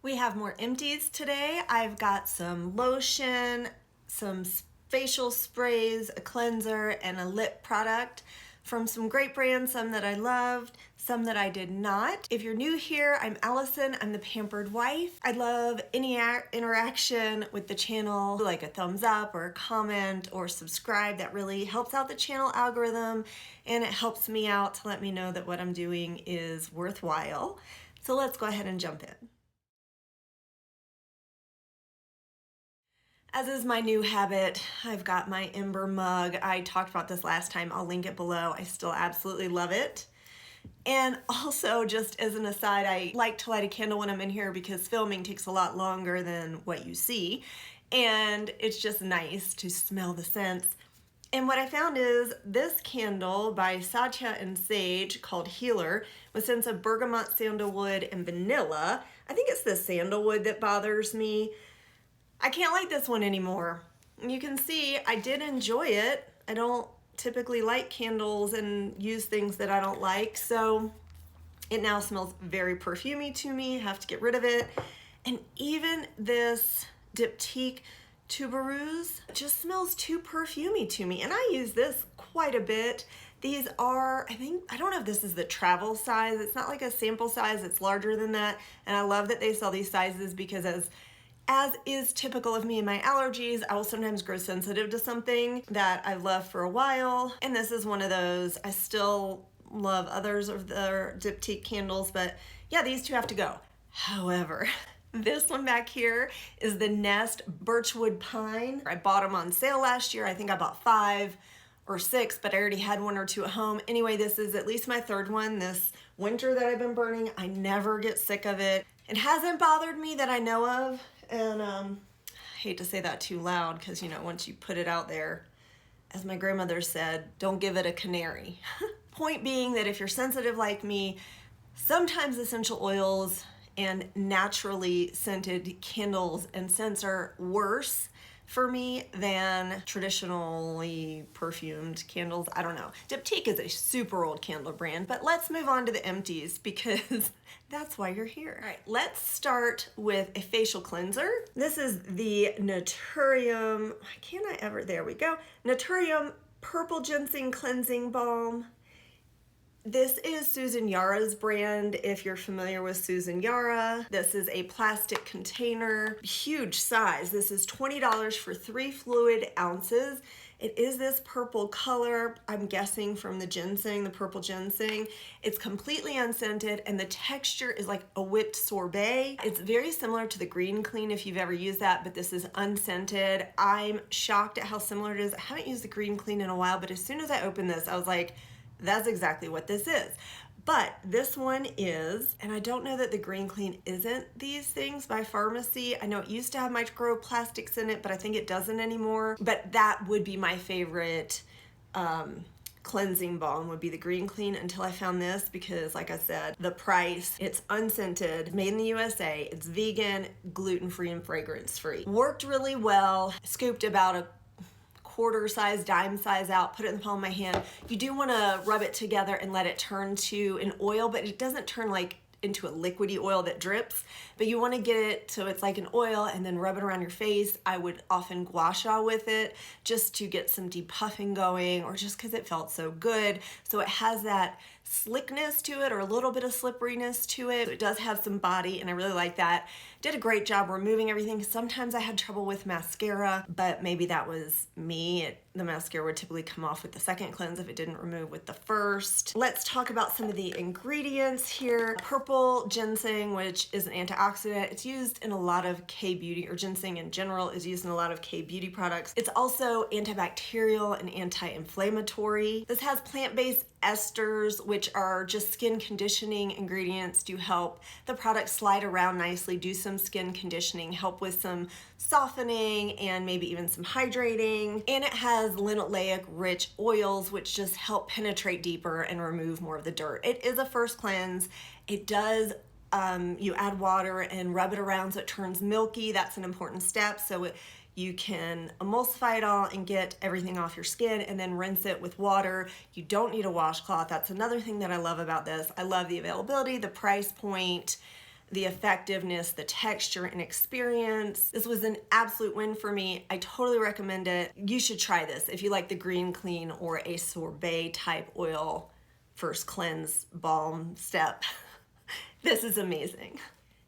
We have more empties today. I've got some lotion, some facial sprays, a cleanser, and a lip product from some great brands, some that I loved, some that I did not. If you're new here, I'm Allison, I'm the Pampered Wife. I love any interaction with the channel, like a thumbs up or a comment or subscribe. That really helps out the channel algorithm and it helps me out to let me know that what I'm doing is worthwhile. So let's go ahead and jump in. As is my new habit, I've got my Ember mug. I talked about this last time. I'll link it below. I still absolutely love it. And also, just as an aside, I like to light a candle when I'm in here because filming takes a lot longer than what you see. And it's just nice to smell the scents. And what I found is this candle by Sade and Sage called Healer with scents of bergamot, sandalwood, and vanilla. I think it's the sandalwood that bothers me. I can't light this one anymore. You can see I did enjoy it. I don't typically light candles and use things that I don't like, so it now smells very perfumey to me. Have to get rid of it. And even this Diptyque Tuberose just smells too perfumey to me, and I use this quite a bit. These are, I don't know if this is the travel size. It's not like a sample size, it's larger than that. And I love that they sell these sizes because as is typical of me and my allergies, I will sometimes grow sensitive to something that I've loved for a while. And this is one of those. I still love others of their Diptyque candles, but yeah, these two have to go. However, this one back here is the Nest Birchwood Pine. I bought them on sale last year. I think I bought 5 or 6, but I already had 1 or 2 at home. Anyway, this is at least my 3rd one this winter that I've been burning. I never get sick of it. It hasn't bothered me that I know of. And I hate to say that too loud because, you know, once you put it out there, as my grandmother said, don't give it a canary. Point being that if you're sensitive like me, sometimes essential oils and naturally scented candles and scents are worse for me than traditionally perfumed candles. I don't know. Diptyque is a super old candle brand, but let's move on to the empties because that's why you're here. All right, let's start with a facial cleanser. This is the Naturium, there we go. Naturium Purple Ginseng Cleansing Balm. This is Susan Yara's brand, if you're familiar with Susan Yara. This is a plastic container, huge size. This is $20 for 3 fluid ounces. It is this purple color, I'm guessing from the ginseng, the purple ginseng. It's completely unscented and the texture is like a whipped sorbet. It's very similar to the Green Clean if you've ever used that, but this is unscented. I'm shocked at how similar it is. I haven't used the Green Clean in a while, but as soon as I opened this, I was like, that's exactly what this is. But this one is, and I don't know that the Green Clean isn't these things by Pharmacy. I know it used to have microplastics in it, but I think it doesn't anymore. But that would be my favorite cleansing balm, would be the Green Clean, until I found this because, like I said, the price, it's unscented, made in the USA, it's vegan, gluten-free, and fragrance-free. Worked really well, scooped about a quarter size, dime size out, put it in the palm of my hand. You do want to rub it together and let it turn to an oil, but it doesn't turn like into a liquidy oil that drips, but you want to get it so it's like an oil and then rub it around your face. I would often gua sha with it just to get some depuffing going or just because it felt so good. So it has that slickness to it or a little bit of slipperiness to it. It does have some body and I really like that. Did a great job removing everything. Sometimes I had trouble with mascara, but maybe that was me. The mascara would typically come off with the second cleanse if it didn't remove with the first. Let's talk about some of the ingredients here. Purple ginseng, which is an antioxidant. It's used in a lot of K-beauty, or ginseng in general is used in a lot of K-beauty products. It's also antibacterial and anti-inflammatory. This has plant-based esters, which are just skin conditioning ingredients to help the product slide around nicely, do some skin conditioning, help with some softening and maybe even some hydrating. And it has linoleic rich oils, which just help penetrate deeper and remove more of the dirt. It is a first cleanse. It does, you add water and rub it around so it turns milky. That's an important step. So you can emulsify it all and get everything off your skin and then rinse it with water. You don't need a washcloth. That's another thing that I love about this. I love the availability, the price point, the effectiveness, the texture and experience. This was an absolute win for me. I totally recommend it. You should try this if you like the green clean or a sorbet type oil first cleanse balm step. This is amazing.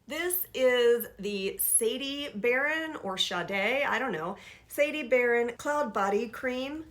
This is the Sade Baron or Sade, I don't know, Sade Baron Cloud Body Cream.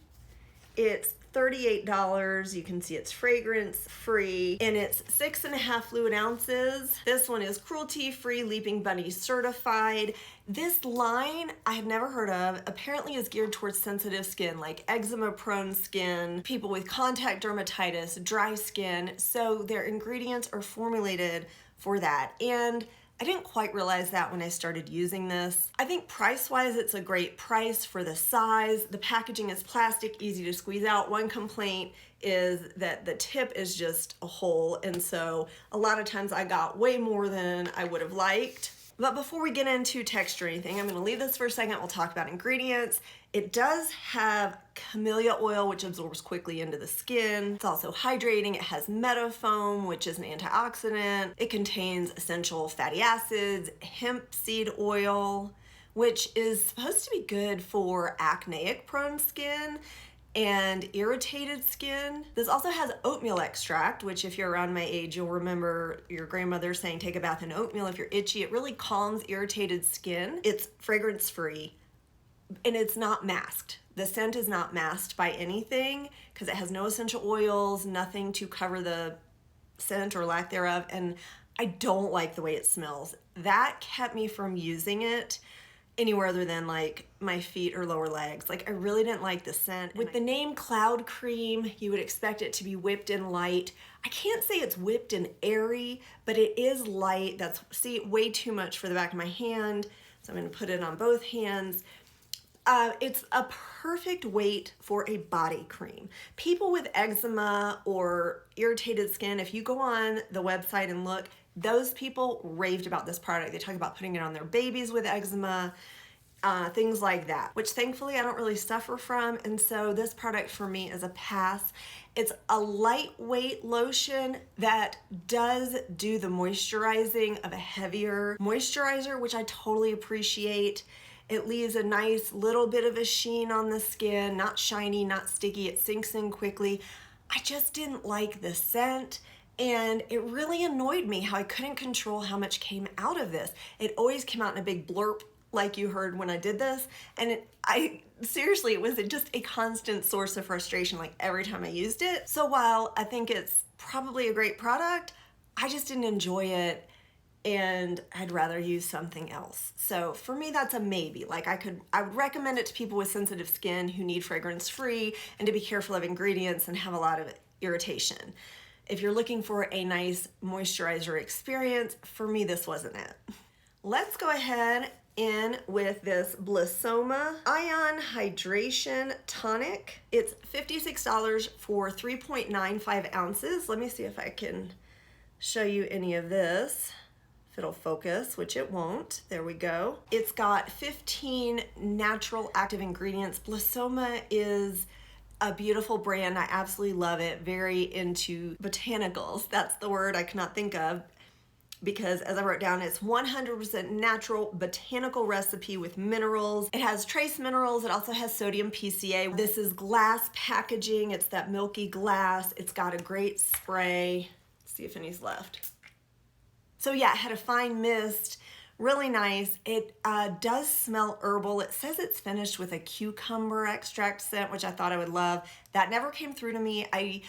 It's $38. You can see it's fragrance free and it's 6.5 fluid ounces. This one is cruelty free, Leaping Bunny certified. This line I had never heard of, apparently is geared towards sensitive skin, like eczema prone skin, people with contact dermatitis, dry skin. So their ingredients are formulated for that. And I didn't quite realize that when I started using this. I think price-wise, it's a great price for the size. The packaging is plastic, easy to squeeze out. One complaint is that the tip is just a hole, and so a lot of times I got way more than I would have liked. But before we get into texture or anything, I'm gonna leave this for a second. We'll talk about ingredients. It does have camellia oil, which absorbs quickly into the skin. It's also hydrating. It has metafoam, which is an antioxidant. It contains essential fatty acids, hemp seed oil, which is supposed to be good for acneic prone skin and irritated skin. This also has oatmeal extract, which if you're around my age, you'll remember your grandmother saying take a bath in oatmeal if you're itchy. It really calms irritated skin. It's fragrance free and it's not masked. The scent is not masked by anything because it has no essential oils, nothing to cover the scent or lack thereof, and I don't like the way it smells. That kept me from using it anywhere other than like my feet or lower legs. Like I really didn't like the scent. With the name Cloud Cream, you would expect it to be whipped and light. I can't say it's whipped and airy, but it is light. That's, see, way too much for the back of my hand. So I'm gonna put it on both hands. It's a perfect weight for a body cream. People with eczema or irritated skin, if you go on the website and look, those people raved about this product. They talk about putting it on their babies with eczema, things like that, which thankfully I don't really suffer from. And so this product for me is a pass. It's a lightweight lotion that does do the moisturizing of a heavier moisturizer, which I totally appreciate. It leaves a nice little bit of a sheen on the skin, not shiny, not sticky. It sinks in quickly. I just didn't like the scent. And it really annoyed me how I couldn't control how much came out of this. It always came out in a big blurp like you heard when I did this. And seriously, it was just a constant source of frustration like every time I used it. So while I think it's probably a great product, I just didn't enjoy it and I'd rather use something else. So for me, that's a maybe. Like I would recommend it to people with sensitive skin who need fragrance free and to be careful of ingredients and have a lot of irritation. If you're looking for a nice moisturizer experience, for me, this wasn't it. Let's go ahead in with this Blissoma Ion Hydration Tonic. It's $56 for 3.95 ounces. Let me see if I can show you any of this. If it'll focus, which it won't. There we go. It's got 15 natural active ingredients. Blissoma is a beautiful brand. I absolutely love it. Very into botanicals. That's the word I cannot think of because as I wrote down, it's 100% natural botanical recipe with minerals. It has trace minerals. It also has sodium PCA. This is glass packaging. It's that milky glass. It's got a great spray. Let's see if any's left. So yeah, it had a fine mist, really nice. It does smell herbal. It says it's finished with a cucumber extract scent, which I thought I would love. That never came through to me. I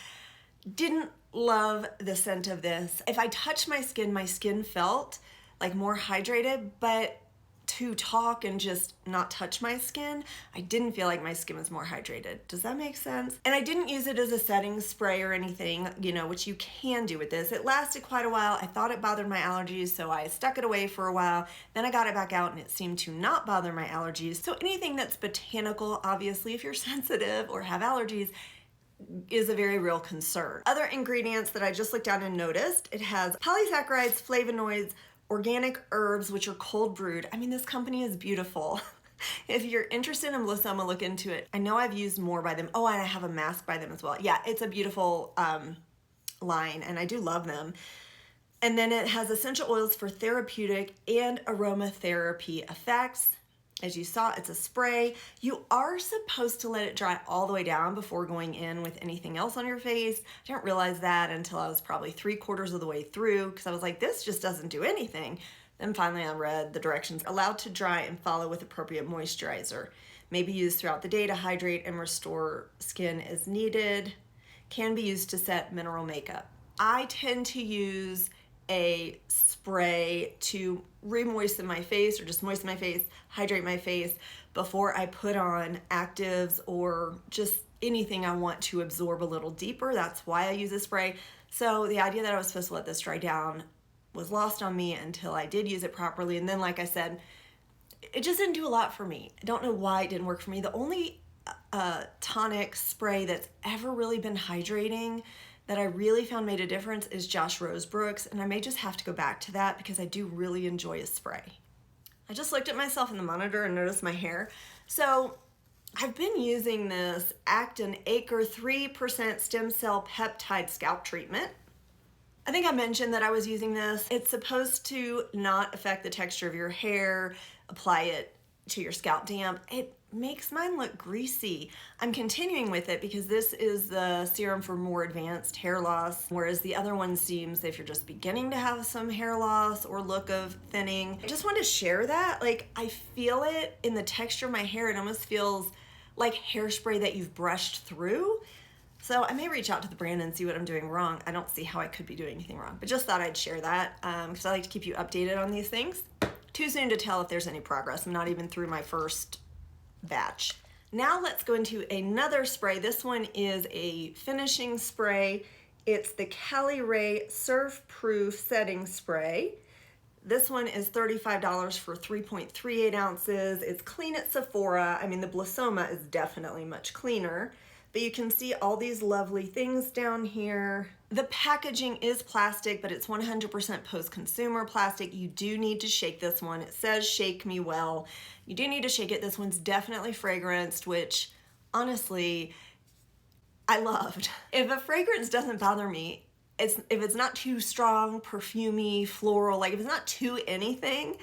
didn't love the scent of this. If I touched my skin felt like more hydrated, but to talk and just not touch my skin, I didn't feel like my skin was more hydrated. Does that make sense? And I didn't use it as a setting spray or anything, you know, which you can do with this. It lasted quite a while. I thought it bothered my allergies, so I stuck it away for a while. Then I got it back out and it seemed to not bother my allergies. So anything that's botanical, obviously, if you're sensitive or have allergies, is a very real concern. Other ingredients that I just looked down and noticed, it has polysaccharides, flavonoids, organic herbs, which are cold brewed. I mean, this company is beautiful. If you're interested in Blissoma, look into it. I know I've used more by them. Oh, and I have a mask by them as well. Yeah, it's a beautiful line, and I do love them. And then it has essential oils for therapeutic and aromatherapy effects. As you saw, it's a spray. You are supposed to let it dry all the way down before going in with anything else on your face. I didn't realize that until I was probably 3/4 of the way through, because I was like, this just doesn't do anything. Then finally I read the directions. Allowed to dry and follow with appropriate moisturizer. May be used throughout the day to hydrate and restore skin as needed. Can be used to set mineral makeup. I tend to use a spray to re-moisten my face, or just moisten my face, hydrate my face before I put on actives or just anything I want to absorb a little deeper. That's why I use a spray. So the idea that I was supposed to let this dry down was lost on me until I did use it properly. And then, like I said, it just didn't do a lot for me. I don't know why it didn't work for me. The only tonic spray that's ever really been hydrating that I really found made a difference is Josh Rosebrooks, and I may just have to go back to that because I do really enjoy a spray. I just looked at myself in the monitor and noticed my hair. So I've been using this Acton Acre 3% stem cell peptide scalp treatment. I think I mentioned that I was using this. It's supposed to not affect the texture of your hair, apply it to your scalp damp. It makes mine look greasy. I'm continuing with it because this is the serum for more advanced hair loss, whereas the other one seems if you're just beginning to have some hair loss or look of thinning. I just wanted to share that. Like, I feel it in the texture of my hair. It almost feels like hairspray that you've brushed through. So I may reach out to the brand and see what I'm doing wrong. I don't see how I could be doing anything wrong, but just thought I'd share that because I like to keep you updated on these things. Too soon to tell if there's any progress. I'm not even through my first batch. Now let's go into another spray. This one is a finishing spray. It's the Caliray Surf Proof Setting Spray. This one is $35 for 3.38 ounces. It's clean at Sephora. I mean, the Blissoma is definitely much cleaner, but you can see all these lovely things down here. The packaging is plastic, but it's 100% post-consumer plastic. You do need to shake this one. It says shake me well. You do need to shake it. This one's definitely fragranced, which honestly, I loved. If a fragrance doesn't bother me, if it's not too strong, perfumey, floral, like if it's not too anything,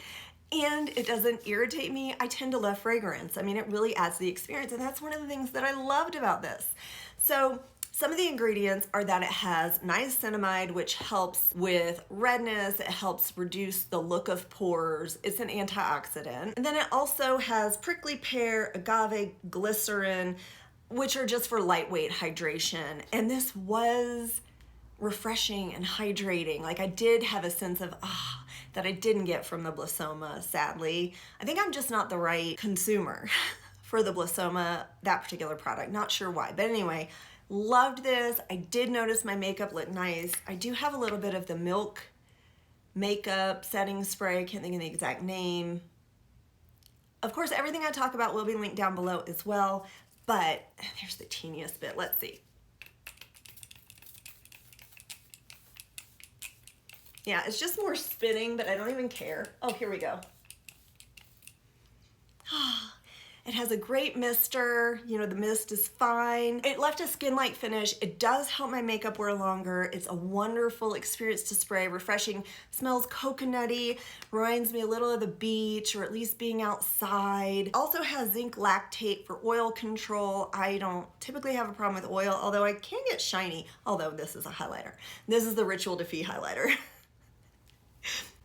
and it doesn't irritate me, I tend to love fragrance. I mean, it really adds to the experience, and that's one of the things that I loved about this. So some of the ingredients are that it has niacinamide, which helps with redness. It helps reduce the look of pores. It's an antioxidant. And then it also has prickly pear, agave, glycerin, which are just for lightweight hydration. And this was refreshing and hydrating. Like, I did have a sense of that I didn't get from the Blissoma, sadly. I think I'm just not the right consumer for the Blissoma, that particular product. Not sure why, but anyway, loved this. I did notice my makeup looked nice. I do have a little bit of the Milk makeup setting spray. I can't think of the exact name. Of course, everything I talk about will be linked down below as well, but there's the teeniest bit. Let's see. Yeah, it's just more spinning, but I don't even care. Oh, here we go. It has a great mister. You know, the mist is fine. It left a skin-like finish. It does help my makeup wear longer. It's a wonderful experience to spray, refreshing, smells coconutty, reminds me a little of the beach or at least being outside. Also has zinc lactate for oil control. I don't typically have a problem with oil, although I can get shiny, although this is a highlighter. This is the Ritual Defee highlighter.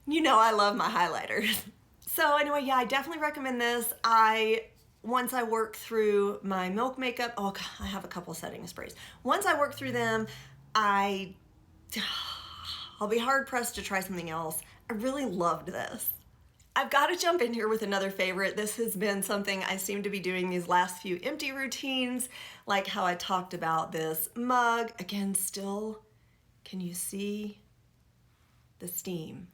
You know I love my highlighters. So anyway, yeah, I definitely recommend this. Once I work through my Milk makeup, oh God, I have a couple setting sprays. Once I work through them, I'll be hard pressed to try something else. I really loved this. I've got to jump in here with another favorite. This has been something I seem to be doing these last few empty routines, like how I talked about this mug. Again, still, can you see the steam?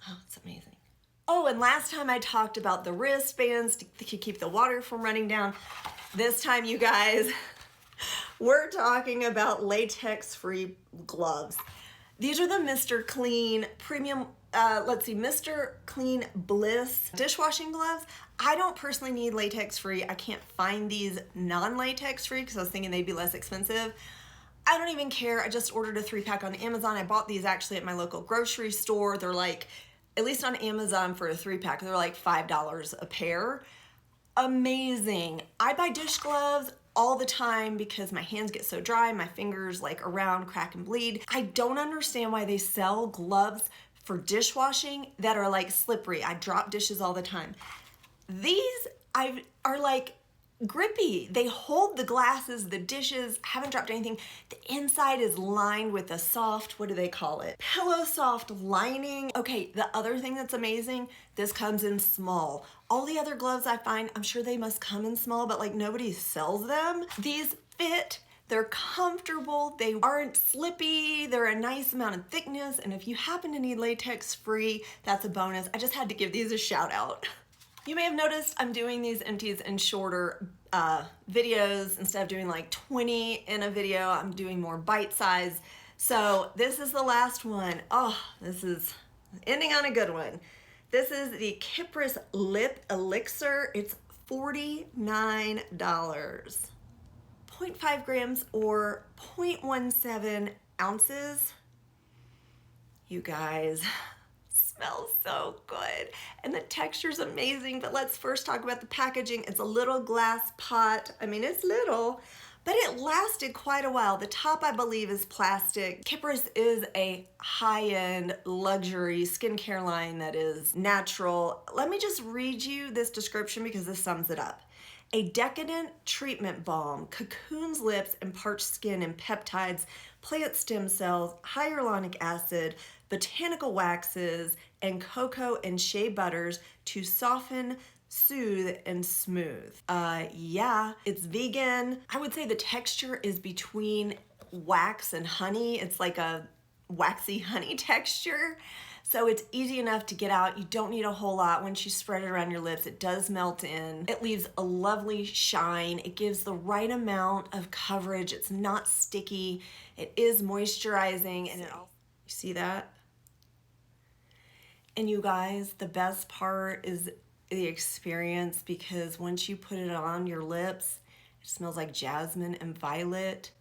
Oh, it's amazing. Oh, and last time I talked about the wristbands to keep the water from running down. This time, you guys, we're talking about latex-free gloves. These are the Mr. Clean Premium, Mr. Clean Bliss dishwashing gloves. I don't personally need latex-free. I can't find these non-latex-free because I was thinking they'd be less expensive. I don't even care. I just ordered a 3-pack on Amazon. I bought these actually at my local grocery store. They're like, at least on Amazon for a 3-pack, they're like $5 a pair. Amazing. I buy dish gloves all the time because my hands get so dry, my fingers like around crack and bleed. I don't understand why they sell gloves for dishwashing that are like slippery. I drop dishes all the time. These are like grippy. They hold the glasses, the dishes, haven't dropped anything. The inside is lined with a soft, what do they call it? Pillow soft lining. Okay, the other thing that's amazing, this comes in small. All the other gloves I find, I'm sure they must come in small, but like nobody sells them. These fit. They're comfortable, they aren't slippy, they're a nice amount of thickness, and if you happen to need latex free, that's a bonus. I just had to give these a shout out. You may have noticed I'm doing these empties in shorter videos. Instead of doing like 20 in a video, I'm doing more bite size. So this is the last one. Oh, this is ending on a good one. This is the Kypris Lip Elixir. It's $49. 0.5 grams or 0.17 ounces. You guys, smells so good and the texture's amazing. But let's first talk about the packaging. It's a little glass pot. I mean, it's little, but it lasted quite a while. The top, I believe, is plastic. Kypris is a high-end luxury skincare line that is natural. Let me just read you this description because this sums it up. A decadent treatment balm cocoons lips and parched skin in peptides, plant stem cells, hyaluronic acid, botanical waxes, and cocoa and shea butters to soften, soothe, and smooth. Yeah, it's vegan. I would say the texture is between wax and honey. It's like a waxy honey texture. So it's easy enough to get out. You don't need a whole lot. Once you spread it around your lips, it does melt in. It leaves a lovely shine. It gives the right amount of coverage. It's not sticky. It is moisturizing. And you see that? And you guys, the best part is the experience, because once you put it on your lips, it smells like jasmine and violet.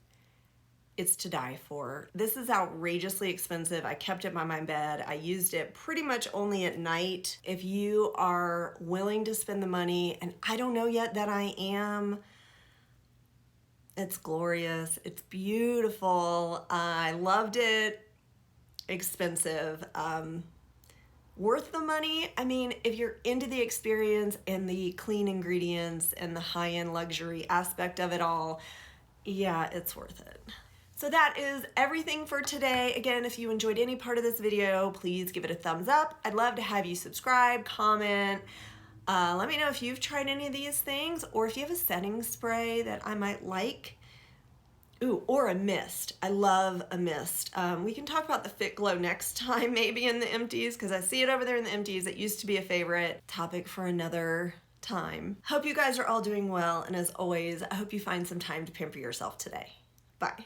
It's to die for. This is outrageously expensive. I kept it by my bed. I used it pretty much only at night. If you are willing to spend the money, and I don't know yet that I am, it's glorious. It's beautiful. I loved it. Expensive. Worth the money. I mean, if you're into the experience and the clean ingredients and the high-end luxury aspect of it all, yeah, it's worth it. So that is everything for today. Again, if you enjoyed any part of this video, please give it a thumbs up. I'd love to have you subscribe, comment. Let me know if you've tried any of these things, or if you have a setting spray that I might like. Ooh, or a mist. I love a mist. We can talk about the Fit Glow next time, maybe in the empties, because I see it over there in the empties. It used to be a favorite topic for another time. Hope you guys are all doing well, and as always, I hope you find some time to pamper yourself today. Bye.